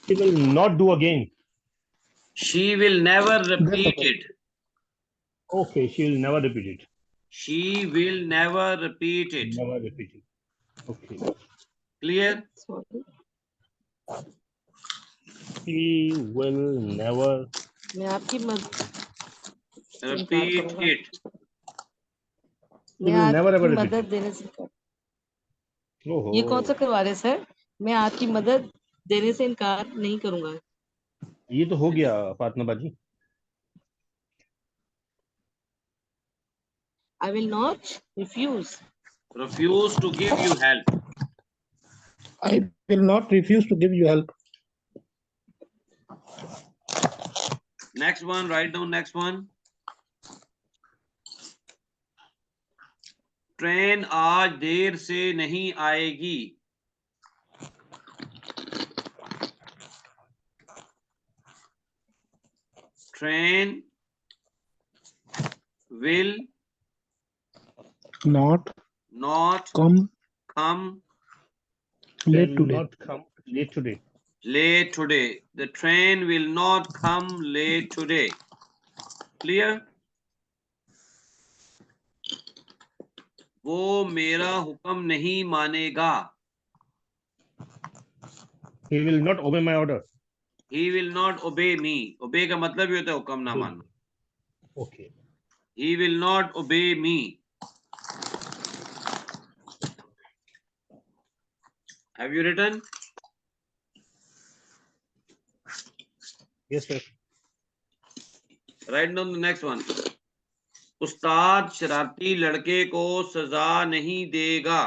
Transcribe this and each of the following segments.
She will not do again. She will never repeat it. Okay, she will never repeat it. She will never repeat it. Never repeat it. Okay. Clear? She will never मैं आपकी repeat it. मैं never आपकी ever repeat मदद it. देने से ओहो, ये कौन सा करवा रहे सर? मैं आपकी मदद देने से इनकार नहीं करूंगा। ये तो हो गया फातिमा बाजी। I will not refuse. Refuse to give you help. I will not refuse to give you help. Next one, write down next one. Train आज देर से नहीं आएगी। Train will Not come late today. Not come late today. late today. The train will not come late today. Clear? वो मेरा हुक्म नहीं मानेगा। He will not obey my order. He will not obey me. Obey का मतलब ये होता है हुक्म ना मानना। Okay. He will not obey me. Have you written? Yes, sir. Write down the next one. उस्ताद शरारती लड़के को सजा नहीं देगा।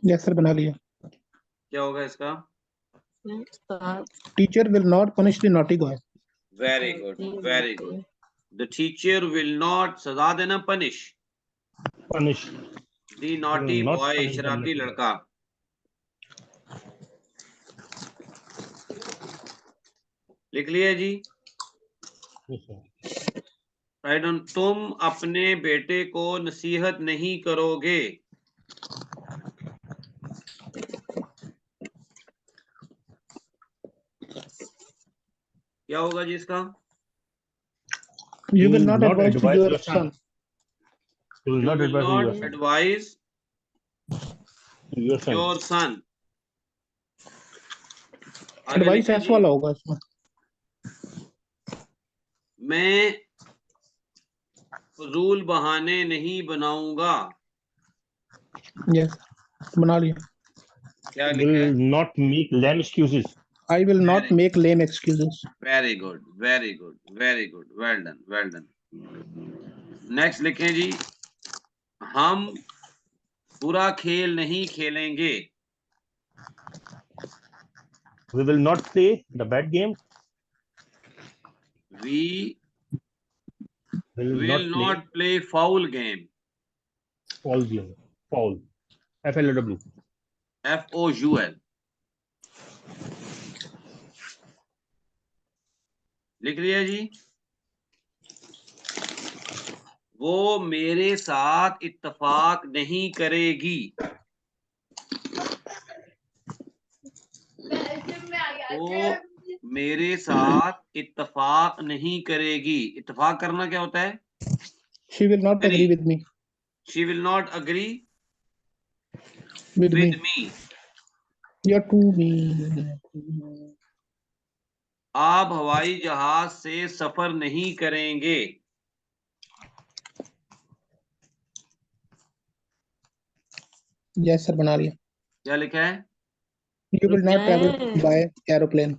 Yes sir, बना लिया। क्या होगा इसका? Teacher will not punish the naughty boy. Very good, very good. The teacher will not सजा देना punish. Punish. The naughty Not boy punish the शरारती naughty boy. लड़का। लिख लिया जी? Yes, sir. Write down. तुम अपने बेटे को नसीहत नहीं करोगे। क्या होगा जी इसका? You will not advise to your son. You will You not will not advise your son. your son. Advice ऐसा वाला होगा इसमें। मैं फजूल बहाने नहीं बनाऊंगा। Yes, बना लिया। क्या लिखा है? Will not make lame excuses. I will not make lame excuses. Very good, very good, very good. Well done, well done. Next लिखें जी। हम बुरा खेल नहीं खेलेंगे। We will not play the bad game. We will not play foul game. Foul game. Foul. FLW. FOUL. लिख लिया जी? वो मेरे साथ इत्तेफाक नहीं करेगी। वो मेरे साथ इत्तेफाक नहीं करेगी। इत्तेफाक करना क्या होता है? She will not agree with me. She will not agree with me. You're too mean. आप हवाई जहाज से सफर नहीं करेंगे। Yes sir, बना लिया। क्या लिखा है? You will not travel by aeroplane.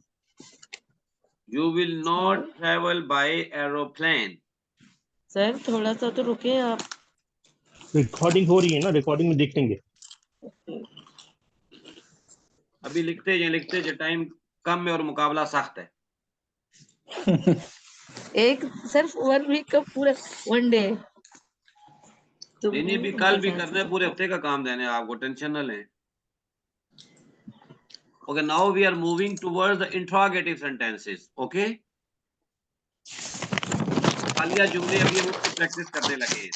You will not travel by aeroplane. Sir थोड़ा सा तो रुके आप। रिकॉर्डिंग हो रही है ना, रिकॉर्डिंग में देख लेंगे। अभी लिखते हैं, टाइम कम है और मुकाबला सख्त है। एक सिर्फ 1 वीक का पूरा 1 डे। तो नहीं भी कल भी करना है, पूरे हफ्ते का काम देने हैं आपको, टेंशन न लें। Okay, now we are moving towards the interrogative sentences. Okay? हालिया जुमले अभी हम उसकी प्रैक्टिस करने लगे हैं।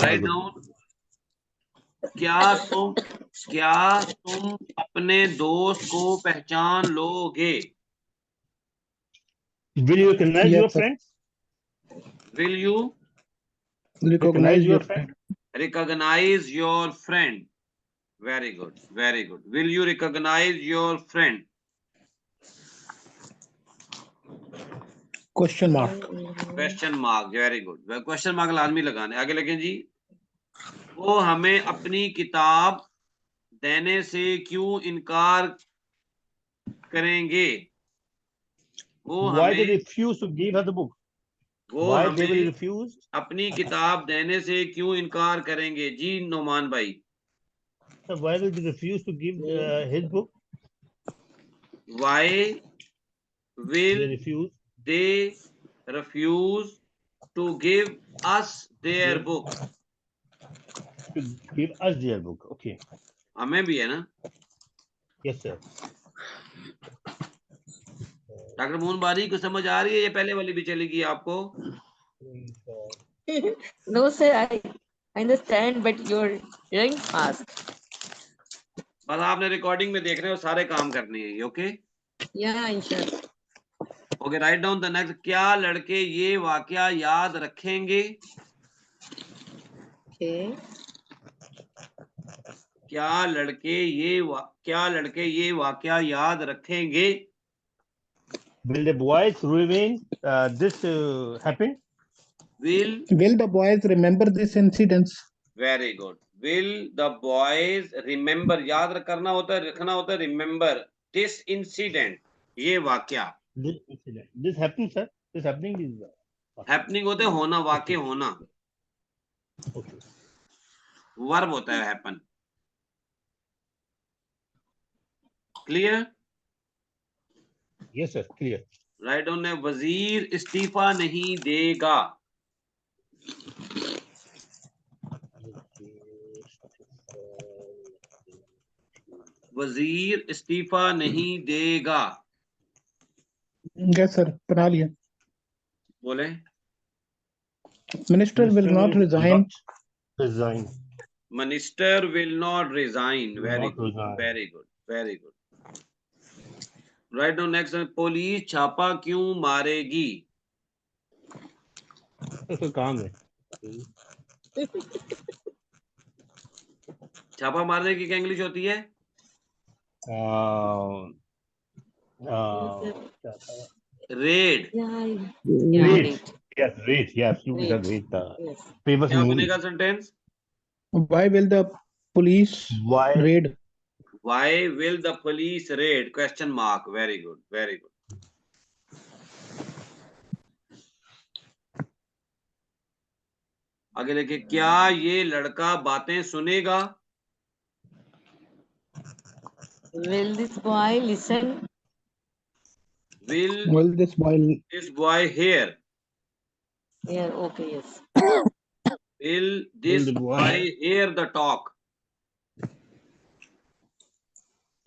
Write down क्या तुम अपने दोस्त को पहचान लोगे? Will you recognize your Yes, sir. friend? Will you Recognize your friend. recognize your friend? Very good, very good. Will you recognize your friend? Question mark. Question mark, very good. Question mark लाजमी लगाने। आगे लगे जी। वो हमें अपनी किताब देने से क्यों इनकार करेंगे? वो Why they हमें refuse to give her the book? वो Why they will हमें refuse? अपनी किताब देने से क्यों इनकार करेंगे? जी नोमान भाई। So why will they refuse to give his book? Why will They refuse they refuse to give us their book? to give us their book. Okay. हमें भी है ना। Yes, sir. डॉक्टर मोहन बारी को समझ आ रही है? ये पहले वाली भी चलेगी आपको? No, sir, I understand, but you're hearing fast. बस आपने रिकॉर्डिंग में देख रहे हो, सारे काम करने हैं। Okay Yeah, sure. Okay, write down the next. क्या लड़के ये वाकया याद रखेंगे? Okay. क्या लड़के ये वाकया याद रखेंगे? Will the boys remain this happen? Will the boys remember this incidents? Very good. Will the boys remember, याद करना होता है, रखना होता है, रिमेम्बर दिस इंसिडेंट, ये वाकया। This incident. This happening, sir. This happening is happening होता है होना, वाकया होना। okay. वर्ब होता है happen. Clear? Yes, sir. Clear. Write down है। वजीर इस्तीफा नहीं देगा। वजीर इस्तीफा नहीं देगा। Yes, sir. बना लिया. बोले। Minister will not resign. Resign. Minister will not resign. Very Not good, resign. Very good, very good. Write down next. Police छापा क्यों मारेगी? उसका काम है। छापा मारने की क्या इंग्लिश होती है? Red. Yeah, Raid. right. Yes, raid. Yeah, absolutely, sir. Raid. Raid. Yes. Famous क्या movie. बनेगा sentence? Why will the police Why? raid? Why will the police raid? Question mark. Very good, very good. आगे लिखे। क्या ये लड़का बातें सुनेगा? Will this boy listen? Will Will this boy this boy hear? Yeah, okay, yes. Will this the boy boy hear the talk?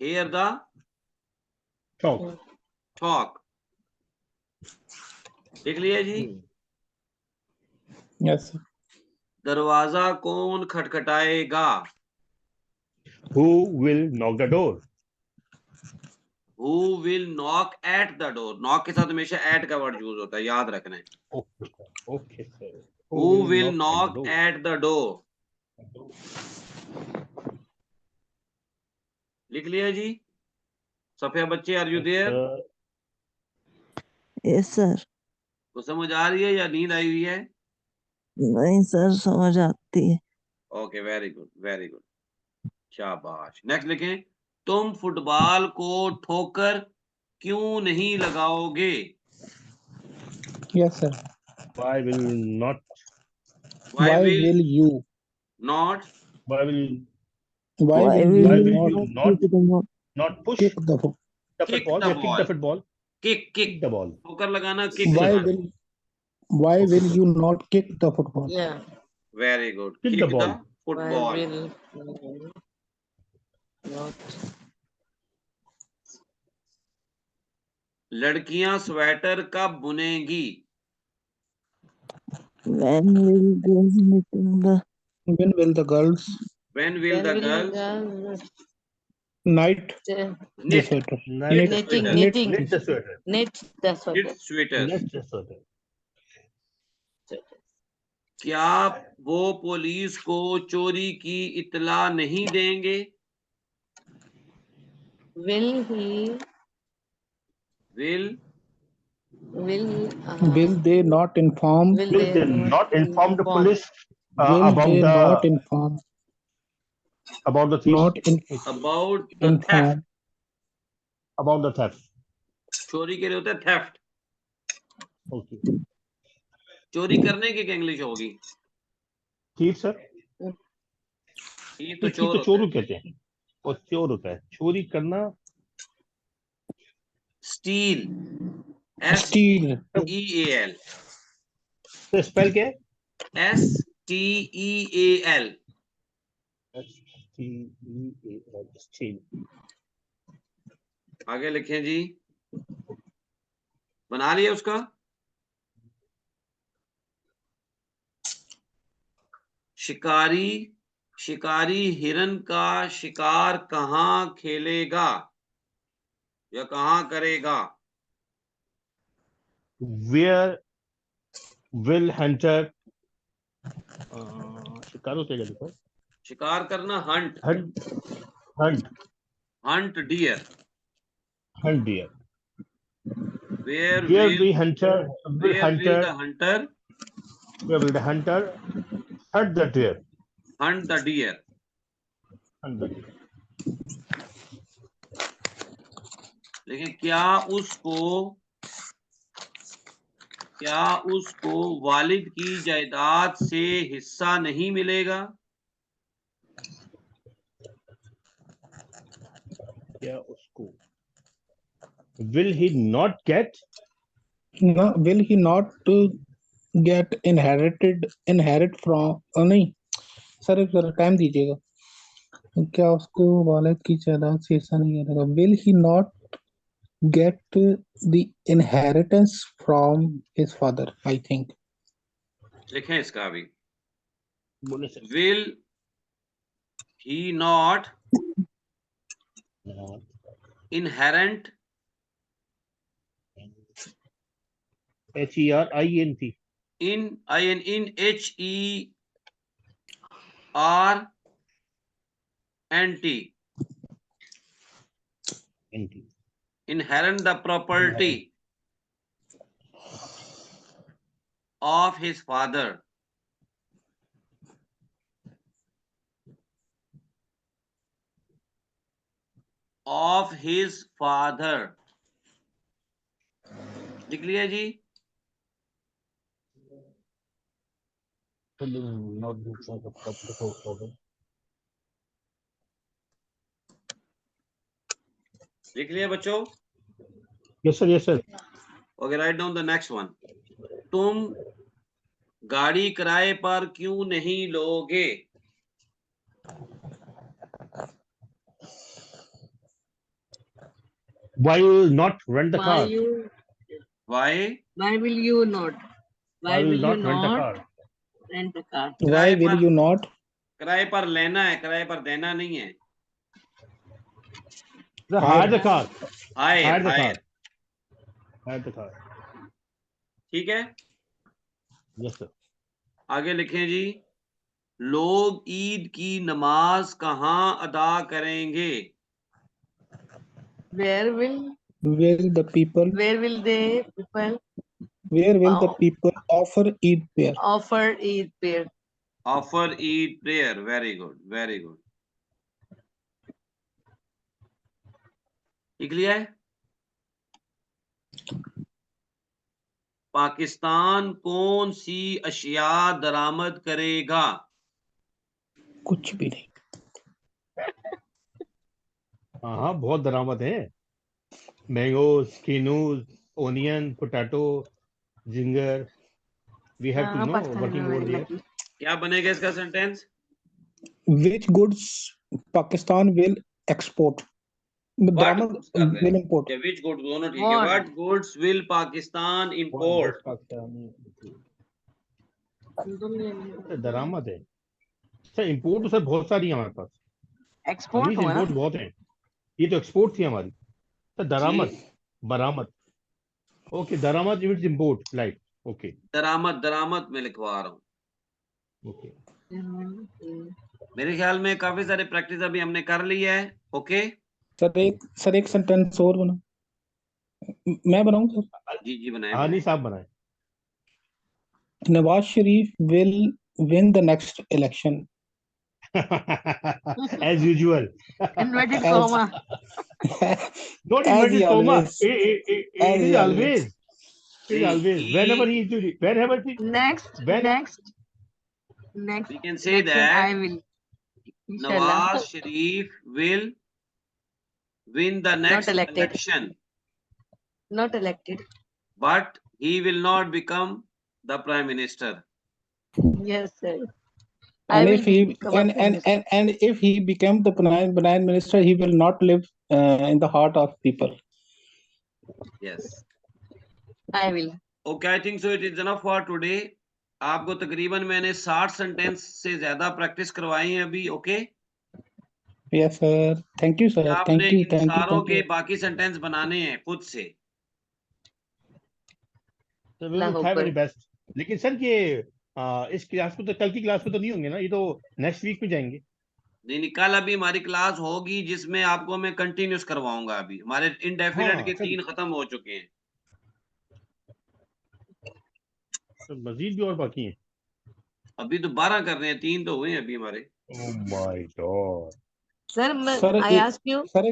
Hear the talk? talk. देख लिया जी। Yes, sir. दरवाजा कौन खटखटाएगा? Who will knock the door? Who will knock at the door? Knock के साथ हमेशा at का word use होता है, याद रखना है। Okay, sir. Okay, sir. Who will knock at the door? लिख लिया जी। सफिया बच्चे, are you there? Yes sir. तो समझ आ रही है या नींद आई हुई है? नहीं सर, समझ आती है। Okay, very good, very good, शाबाश। नेक्स्ट लिखें। तुम फुटबॉल को ठोकर क्यों नहीं लगाओगे? Yes, sir. Why will not? Why will you? not Why will Why Why will will you you not not kick the ball? not push kick the foot? the kick football? the Yeah, kick ball? the football. Kick, Kick kick, the ball. ठोकर लगाना, kick Why लगाना। why will you not kick the football? Yeah. Very good. Kick kick the the ball. Why football. will not? लड़कियां sweater कब बुनेगी? When will girls knit in the When will the girls When will the girl Night the knit? sweater. Knit the knitting, sweater. knitting, Knit the sweater. knit the sweater. Knit sweater. Knit the sweater. क्या वो police को चोरी की इत्तला नहीं देंगे? Will he? Will Will they not inform? Will Will they not inform the police Will they not about inform? the thief? Not about the theft. inform. About the theft. चोरी के लिए होता है theft. Okay. चोरी करने की क्या English होगी? Thief sir. ये तो तो चोर चोर कहते हैं और चोर होता है चोरी करना. स्टील. Steal. STEAL. तो स्पेल क्या है? STEAL. STEAL. स्टील. आगे लिखें जी. बना लिया उसका? शिकारी हिरन का शिकार कहाँ खेलेगा या कहाँ करेगा? Where will hunter शिकार होता है क्या? शिकार करना hunt. Hunt deer. Where Where will the hunter the hunter where will the hunter hunt the deer? hunt the deer? Hunt the deer. लेकिन क्या उसको वालिद की जायदाद से हिस्सा नहीं मिलेगा? क्या उसको? Will he not get? No, will he not get inherit from? नहीं सर जरा टाइम दीजिएगा. क्या उसको वालिद की जायदाद से हिस्सा नहीं मिलेगा? Will he not get the inheritance from his father? I think. लिखें इसका अभी. बोले sir. Will he not inherent HERINT in HERNT inherit the property of his father. लिख लिया जी. लिख लिया बच्चों? Yes sir. Okay, write down the next one. तुम गाड़ी किराए पर क्यों नहीं लोगे? Why will not rent the car? Why will you not? Why will you rent a not car? rent a car? Why will you not? किराए पर लेना है, किराए पर देना नहीं है. Hire the car. Hire. Hire the car. ठीक है. Yes sir. आगे लिखें जी. लोग ईद की नमाज कहाँ अदा करेंगे? Where will the people where will the people offer Eid prayer? offer Eid prayer? Offer Eid prayer. Very good. लिख लिया है? पाकिस्तान कौन सी अशिया दरामद करेगा? कुछ भी नहीं. हाँ बहुत दरामद है. Mangoes, quinoa, onion, potato, ginger. We have to know working over there. क्या बनेगा इसका sentence? Which goods Pakistan will export? दरामद will import. Which goods दोनों ठीक है. What goods will Pakistan import? दरामद है. सर इंपोर्ट तो सर बहुत सारी है हमारे पास, एक्सपोर्ट अनीस हुआ ना। इंपोर्ट बहुत है। ये तो एक्सपोर्ट थी हमारी सर। जी दरामद, बरामद। ओके, दरामद इट्स इंपोर्ट लाइक। ओके दरामद, दरामद में लिखवा रहा हूँ। ओके। मेरे ख्याल में काफी सारे प्रैक्टिस अभी हमने कर ली है। ओके सर एक सेंटेंस और बना, मैं बनाऊं सर? जी जी, बनाए हाँ नहीं बनाए। साहब बनाए। Nawaz Sharif will win the next election As usual. Inverted as comma. Not as he inverted comma. always It as is he always. always. It is नहीं, always. Whenever he is doing, whenever he, next when next we next can say election I that will, इंशाल्लाह। Nawaz Sharif will win the Not next elected. election, Not elected. but he will not become the prime minister. Yes, sir. I And will if he become a prime minister. and if he become the prime minister, he will not live in the heart of people. Yes. I will. Okay, I think so. It is enough for today. आपको तकरीबन मैंने 60 sentence से ज्यादा practice करवाई है अभी। Okay Yes, sir. Thank you, sir. आपने इन Thank you, सारों thank के you. बाकी सेंटेंस बनाने हैं खुद से। so we will try very best. लेकिन सर ये इस क्लास को तो कल की क्लास को तो नहीं होंगे ना, ये तो नेक्स्ट वीक में जाएंगे। नहीं नहीं, कल अभी हमारी क्लास होगी जिसमें आपको मैं कंटिन्यूस करवाऊंगा। अभी हमारे इनडेफिनेट हाँ के सर, 3 खत्म हो चुके हैं। तो मजीद भी और बाकी हैं। अभी तो 12 कर रहे हैं, 3 तो हुए हैं अभी हमारे। Oh my God. Sir, Sir, I ask you. sir,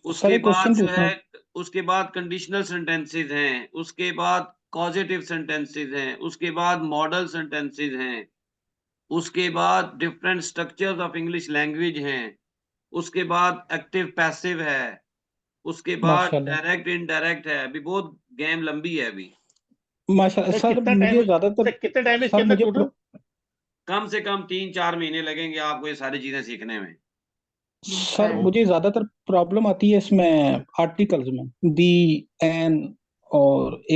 उसके एक बाद क्वेश्चन जो पूछना। है, उसके बाद कंडीशनल सेंटेंसेस हैं, उसके बाद कॉजेटिव सेंटेंसेस हैं, उसके बाद मॉडल सेंटेंसेस हैं, उसके बाद different structures of English language हैं, उसके बाद एक्टिव पैसिव है, उसके बाद माशाल्लाह डायरेक्ट इनडायरेक्ट है। अभी बहुत गेम लंबी है अभी। माशाल्लाह। सर सर कितना मुझे टाइम, ज्यादातर सर कितना टाइम है इसके सर अंदर मुझे टोटल? कम से कम 3-4 महीने लगेंगे आपको ये सारी चीजें सीखने में। सर मुझे ज्यादातर प्रॉब्लम आती है इसमें आर्टिकल्स में, दी, एन और ए,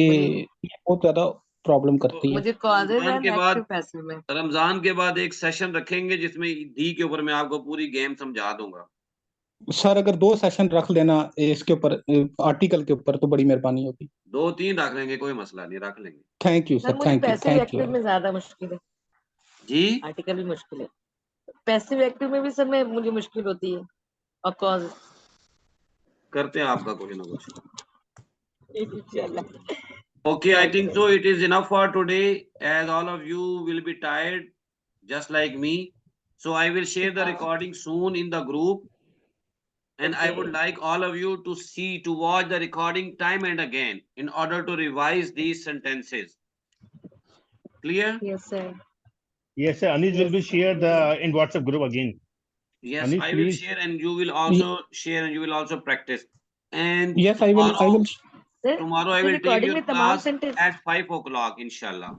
ये बहुत ज्यादा प्रॉब्लम करती है। मुझे causes रमजान and के बाद active passive में। रमजान के बाद एक सेशन रखेंगे जिसमें दी के ऊपर मैं आपको पूरी गेम समझा दूंगा। सर अगर 2 सेशन रख लेना इसके ऊपर, आर्टिकल के ऊपर, तो बड़ी मेहरबानी होगी। 2-3 रख लेंगे, कोई मसला नहीं, रख लेंगे। थैंक यू सर सर, मुझे thank you, passive thank active you. में ज्यादा मुश्किल है, जी आर्टिकल भी मुश्किल है। पैसिव एक्टिव में भी सर में मुझे मुश्किल होती है, और कॉज। करते हैं आपका कुछ ना कुछ। इंशाल्लाह। Okay, I think so. It is enough for today, as all of you will be tired, just like me. So I will share the recording soon in the group, and I would like all of you to watch the recording time and again in order to revise these sentences. Clear? Yes, sir. Yes sir, Anis will be share the in WhatsApp group again. Yes, Anis, I will please. share, and you will also share, and you will also practice. And Yes, I will tomorrow I will take your class at 5 o'clock, inshallah.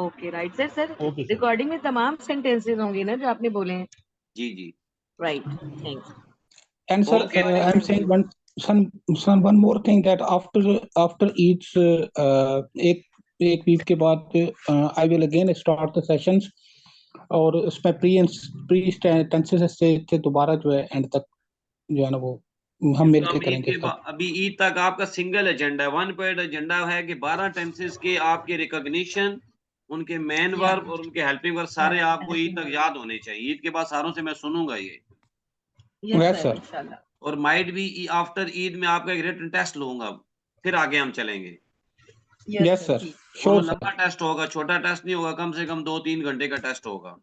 Okay right sir. Sir Okay sir. Recording में तमाम sentences होंगे ना जो आपने बोले हैं? जी जी। Right, thanks. And sir, Okay. I'm saying one more thing, that after each एक वीक के बाद I will again start the sessions, और उसमें प्री टेंसेस से दोबारा जो है एंड तक जो है ना वो हम मिलके करेंगे सब। अभी ईद तक आपका सिंगल एजेंडा है, 1 पॉइंट एजेंडा है कि 12 टेंसेस के आपके रिकॉग्निशन, उनके मेन वर्ब और उनके हेल्पिंग वर्ब सारे आपको ईद तक याद होने चाहिए। ईद के बाद सारों से मैं सुनूंगा ये। Yes, sir. इंशाल्लाह। और माइट भी आफ्टर ईद में आपका एक रिटन टेस्ट लूंगा, फिर आगे हम चलेंगे। Yes, sir. और Sure, sir. लंबा टेस्ट होगा, छोटा टेस्ट नहीं होगा, कम से कम 2-3 घंटे का टेस्ट होगा।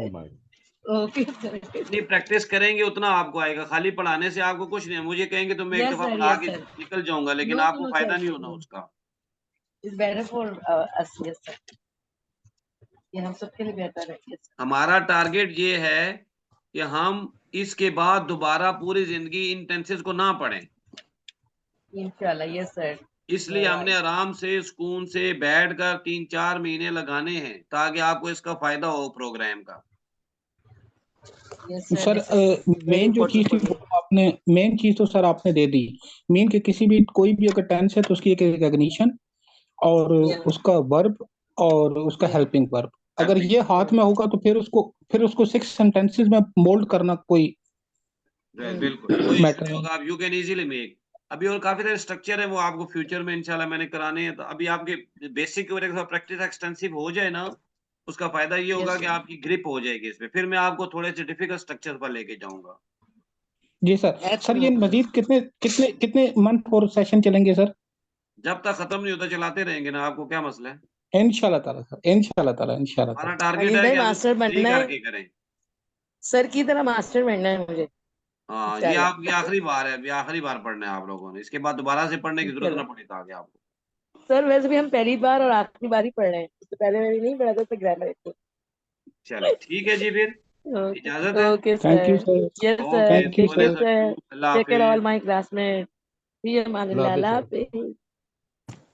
Oh my. Okay sir. जितनी प्रैक्टिस करेंगे उतना आपको आएगा, खाली पढ़ाने से आपको कुछ नहीं है। मुझे कहेंगे तो मैं एक Yes, दफा sir, पढ़ा yes, के sir. निकल जाऊंगा, लेकिन No, आपको no, फायदा sir. नहीं होना उसका। It's better for us. Yes sir, ये हम सबके लिए बेहतर है। Yes, sir. हमारा टारगेट ये है कि हम इसके बाद दोबारा पूरी जिंदगी इन टेंसेस को ना पढ़ें। इंशाल्लाह, यस सर। इसलिए हमने आराम से सुकून से बैठकर 3-4 महीने लगाने हैं ताकि आपको इसका फायदा हो प्रोग्राम का। यस सर मेन जो चीज थी वो आपने, मेन चीज तो सर आपने दे दी। मेन के किसी भी कोई भी अगर टेंस है तो उसकी एक रिकॉग्निशन और उसका वर्ब और उसका हेल्पिंग वर्ब, अगर ये हाथ में होगा तो फिर उसको 6 सेंटेंसेस में मोल्ड करना कोई बिल्कुल कोई मैटर नहीं नहीं। होगा, आप यू कैन इजीली मेक। अभी और काफी सारे स्ट्रक्चर है, वो आपको फ्यूचर में इंशाल्लाह मैंने कराने हैं। तो अभी आपके बेसिक की वजह से प्रैक्टिस एक्सटेंसिव हो जाए ना, उसका फायदा ये होगा कि आपकी ग्रिप हो जाएगी इसमें, फिर मैं आपको थोड़े से डिफिकल्ट स्ट्रक्चर पर लेके जाऊंगा। जी सर। सर ये मजीद कितने कितने कितने मंथ और सेशन चलेंगे सर? जब तक खत्म नहीं होता चलाते रहेंगे ना, आपको क्या मसला है? इंशाल्लाह ताला सर, इंशाल्लाह ताला, इंशाल्लाह हमारा ताला। टारगेट है भाई कि हम मास्टर फ्री बनना है, करके करें। सर की तरह मास्टर बनना है मुझे हाँ, ये इंशाल्लाह। आपकी आखिरी बार है, अभी आखिरी बार पढ़ना है आप लोगों ने, इसके बाद दोबारा से पढ़ने की जरूरत ना पड़े आगे आपको। सर वैसे भी हम पहली बार और आखिरी बार ही पढ़ रहे हैं, इससे पहले मैंने नहीं पढ़ा था ग्रामर को। चलो ठीक है जी, फिर इजाजत है। Okay thank you sir. Sir, yes okay, sir, thank you thank you sir. Sir, sir. अल्लाह टेक केयर ऑल हाफिज। My classmate. अल्लाह हाफिज अल्लाह सर। हाफिज।